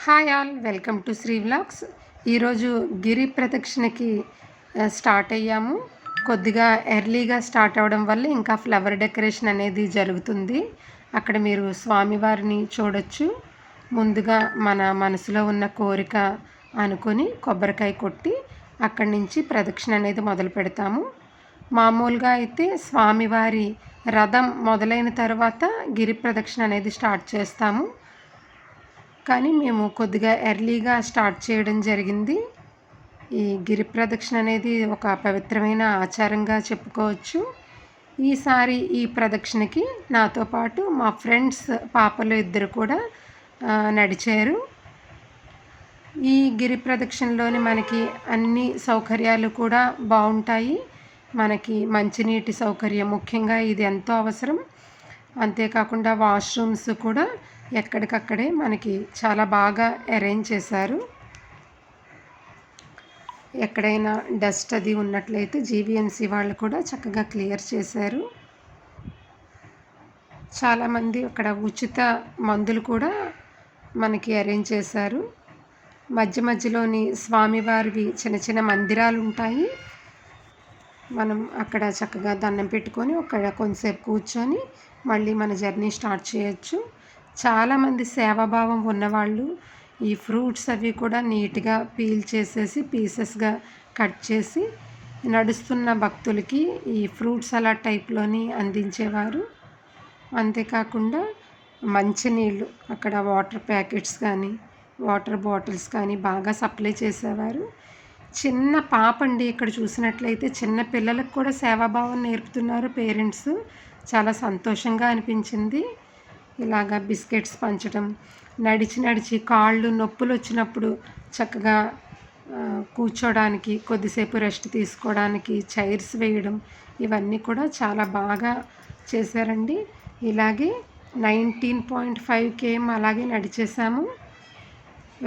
Hi all, welcome to Sri vlogs. ఈరోజు గిరి ప్రదక్షిణకి start అయ్యాము. కొద్దిగా ఎర్లీగా స్టార్ట్ అవ్వడం వల్ల ఇంకా ఫ్లవర్ డెకరేషన్ అనేది జరుగుతుంది. అక్కడ మీరు స్వామివారిని చూడొచ్చు. ముందుగా మన మనసులో ఉన్న కోరిక అనుకొని కొబ్బరికాయ కొట్టి అక్కడి నుంచి ప్రదక్షిణ అనేది మొదలు పెడతాము. మామూలుగా అయితే స్వామివారి రథం మొదలైన తర్వాత గిరి ప్రదక్షిణ అనేది స్టార్ట్ చేస్తాము. కానీ మేము కొద్దిగా ఎర్లీగా స్టార్ట్ చేయడం జరిగింది. ఈ గిరి ప్రదక్షిణ అనేది ఒక పవిత్రమైన ఆచారంగా చెప్పుకోవచ్చు. ఈసారి ఈ ప్రదక్షిణకి నాతో పాటు మా ఫ్రెండ్స్ పాపలు ఇద్దరు కూడా నడిచారు. ఈ గిరి ప్రదక్షిణలోని మనకి అన్ని సౌకర్యాలు కూడా బాగుంటాయి. మనకి మంచినీటి సౌకర్యం ముఖ్యంగా ఇది ఎంతో అవసరం. అంతేకాకుండా వాష్రూమ్స్ కూడా ఎక్కడికక్కడే మనకి చాలా బాగా అరేంజ్ చేశారు. ఎక్కడైనా డస్ట్ అది ఉన్నట్లయితే జీవీఎంసీ వాళ్ళు కూడా చక్కగా క్లియర్ చేశారు. చాలామంది అక్కడ ఉచిత మందులు కూడా మనకి అరేంజ్ చేశారు. మధ్య మధ్యలోని స్వామివారివి చిన్న చిన్న మందిరాలు ఉంటాయి. మనం అక్కడ చక్కగా దండం పెట్టుకొని అక్కడ కొంతసేపు కూర్చొని మళ్ళీ మన జర్నీ స్టార్ట్ చేయొచ్చు. చాలామంది సేవాభావం ఉన్నవాళ్ళు ఈ ఫ్రూట్స్ అవి కూడా నీట్గా పీల్ చేసేసి పీసెస్గా కట్ చేసి నడుస్తున్న భక్తులకి ఈ ఫ్రూట్ సలాడ్ టైప్లోని అందించేవారు. అంతేకాకుండా మంచినీళ్ళు అక్కడ వాటర్ ప్యాకెట్స్ కానీ వాటర్ బాటిల్స్ కానీ బాగా సప్లై చేసేవారు. చిన్న పాప అండి, ఇక్కడ చూసినట్లయితే చిన్న పిల్లలకు కూడా సేవాభావం నేర్పుతున్నారు పేరెంట్స్. చాలా సంతోషంగా అనిపించింది. ఇలాగా బిస్కెట్స్ పంచడం, నడిచి కాళ్ళు నొప్పులు వచ్చినప్పుడు చక్కగా కూర్చోడానికి కొద్దిసేపు రెస్ట్ తీసుకోవడానికి చైర్స్ వేయడం, ఇవన్నీ కూడా చాలా బాగా చేశారండి. ఇలాగే 19.5 km అలాగే నడిచేసాము.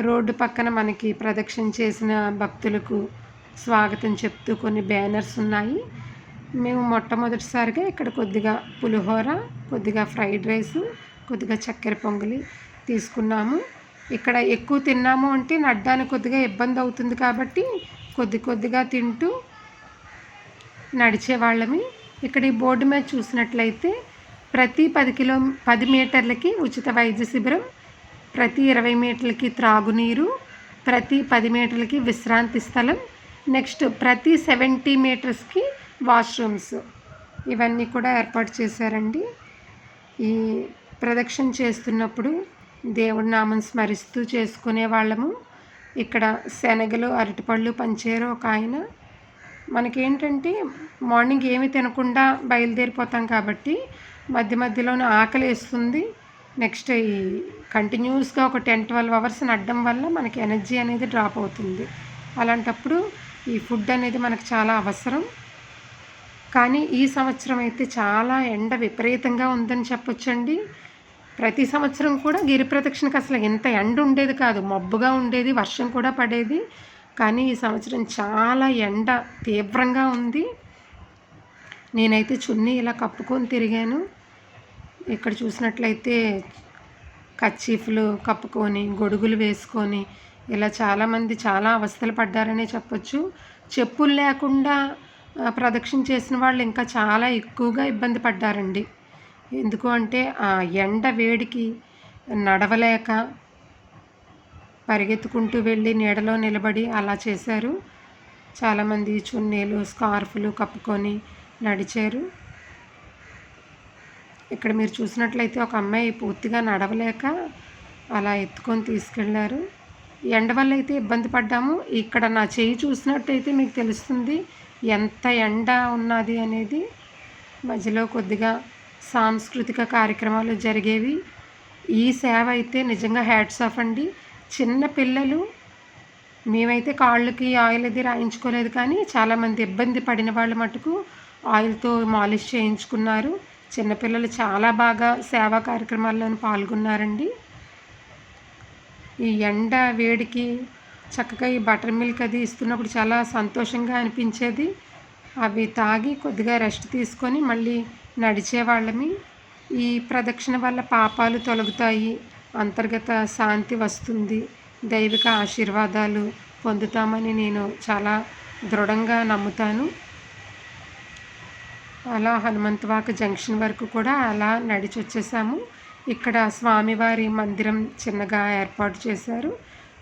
రోడ్డు పక్కన మనకి ప్రదక్షిణ చేసిన భక్తులకు స్వాగతం చెప్తూ కొన్ని బ్యానర్స్ ఉన్నాయి. మేము మొట్టమొదటిసారిగా ఇక్కడ కొద్దిగా పులిహోర, కొద్దిగా ఫ్రైడ్ రైస్, కొద్దిగా చక్కెర పొంగలి తీసుకున్నాము. ఇక్కడ ఎక్కువ తిన్నాము అంటే నడడానికి కొద్దిగా ఇబ్బంది అవుతుంది కాబట్టి కొద్దిగా తింటూ నడిచేవాళ్ళమి. ఇక్కడ ఈ బోర్డు మీద చూసినట్లయితే ప్రతి 10 మీటర్లకి ఉచిత వైద్య శిబిరం, ప్రతి 20 మీటర్లకి త్రాగునీరు, ప్రతి 10 మీటర్లకి విశ్రాంతి స్థలం, నెక్స్ట్ ప్రతి 70 మీటర్స్కి వాష్రూమ్స్, ఇవన్నీ కూడా ఏర్పాటు చేశారండి. ఈ ప్రదక్షిణ చేస్తున్నప్పుడు దేవుడి నామం స్మరిస్తూ చేసుకునే వాళ్ళము. ఇక్కడ శనగలు, అరటిపళ్ళు పంచారు ఒక ఆయన. మనకేంటంటే మార్నింగ్ ఏమి తినకుండా బయలుదేరిపోతాం కాబట్టి మధ్య మధ్యలోనే ఆకలి వేస్తుంది. నెక్స్ట్ ఈ కంటిన్యూస్గా ఒక 10-12 అవర్స్ నడడం వల్ల మనకి ఎనర్జీ అనేది డ్రాప్ అవుతుంది. అలాంటప్పుడు ఈ ఫుడ్ అనేది మనకు చాలా అవసరం. కానీ ఈ సంవత్సరం అయితే చాలా ఎండ విపరీతంగా ఉందని చెప్పొచ్చండి. ప్రతి సంవత్సరం కూడా గిరి ప్రదక్షిణకి అసలు ఎంత ఎండ ఉండేది కాదు, మబ్బుగా ఉండేది, వర్షం కూడా పడేది. కానీ ఈ సంవత్సరం చాలా ఎండ తీవ్రంగా ఉంది. నేనైతే చున్నీ ఇలా కప్పుకొని తిరిగాను. ఇక్కడ చూసినట్లయితే కర్చీఫ్లు కప్పుకొని గొడుగులు వేసుకొని ఇలా చాలామంది చాలా అవస్థలు పడ్డారనే చెప్పొచ్చు. చెప్పులు లేకుండా ప్రదక్షిణ చేసిన వాళ్ళు ఇంకా చాలా ఎక్కువగా ఇబ్బంది పడ్డారండి. ఎందుకు అంటే ఆ ఎండ వేడికి నడవలేక పరిగెత్తుకుంటూ వెళ్ళి నీడలో నిలబడి అలా చేశారు. చాలామంది చున్నీలు, స్కార్ఫ్లు కప్పుకొని నడిచారు. ఇక్కడ మీరు చూసినట్లయితే ఒక అమ్మాయి పూర్తిగా నడవలేక అలా ఎత్తుకొని తీసుకెళ్లారు. ఎండ వల్ల అయితే ఇబ్బంది పడ్డాము. ఇక్కడ నా చేయి చూసినట్టయితే మీకు తెలుస్తుంది ఎంత ఎండ ఉన్నది అనేది. మధ్యలో కొద్దిగా సాంస్కృతిక కార్యక్రమాలు జరిగేవి. ఈ సేవ అయితే నిజంగా హ్యాట్స్ ఆఫ్ అండి. చిన్న పిల్లలు, మేమైతే కాళ్ళకి ఆయిల్ అది రాయించుకోలేదు, కానీ చాలామంది ఇబ్బంది పడిన వాళ్ళు మటుకు ఆయిల్తో మాలిష్ చేయించుకున్నారు. చిన్నపిల్లలు చాలా బాగా సేవా కార్యక్రమాల్లో పాల్గొన్నారండి. ఈ ఎండ వేడికి చక్కగా ఈ బటర్ మిల్క్ అది ఇస్తున్నప్పుడు చాలా సంతోషంగా అనిపించేది. అవి తాగి కొద్దిగా రెస్ట్ తీసుకొని మళ్ళీ నడిచేవాళ్ళమి. ఈ ప్రదక్షిణ వల్ల పాపాలు తొలగుతాయి, అంతర్గత శాంతి వస్తుంది, దైవిక ఆశీర్వాదాలు పొందుతామని నేను చాలా దృఢంగా నమ్ముతాను. అలా హనుమంతవాక జంక్షన్ వరకు కూడా అలా నడిచి వచ్చేసాము. ఇక్కడ స్వామివారి మందిరం చిన్నగా ఏర్పాటు చేశారు.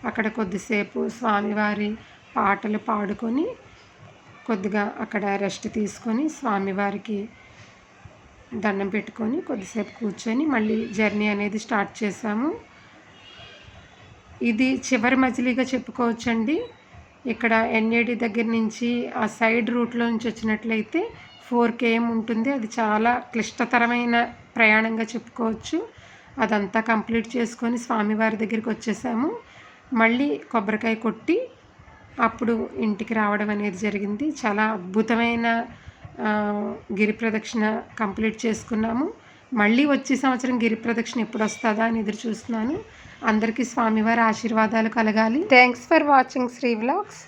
అక్కడ కొద్దిసేపు స్వామివారి పాటలు పాడుకొని కొద్దిగా అక్కడ రెస్ట్ తీసుకొని స్వామివారికి దండం పెట్టుకొని కొద్దిసేపు కూర్చొని మళ్ళీ జర్నీ అనేది స్టార్ట్ చేసాము. ఇది చివరి మజిలీగా చెప్పుకోవచ్చండి. ఇక్కడ ఎన్ఏడి దగ్గర నుంచి ఆ సైడ్ రూట్లో నుంచి వచ్చినట్లయితే 4 km ఉంటుంది. అది చాలా క్లిష్టతరమైన ప్రయాణంగా చెప్పుకోవచ్చు. అదంతా కంప్లీట్ చేసుకొని స్వామివారి దగ్గరికి వచ్చేసాము. మళ్ళీ కొబ్బరికాయ కొట్టి అప్పుడు ఇంటికి రావడం అనేది జరిగింది. చాలా అద్భుతమైన గిరి ప్రదక్షిణ కంప్లీట్ చేసుకున్నాము. మళ్ళీ వచ్చే సంవత్సరం గిరి ప్రదక్షిణ ఎప్పుడు వస్తుందా అని ఎదురు చూస్తున్నాను. అందరికీ స్వామివారి ఆశీర్వాదాలు కలగాలి. Thanks for watching Sri vlogs.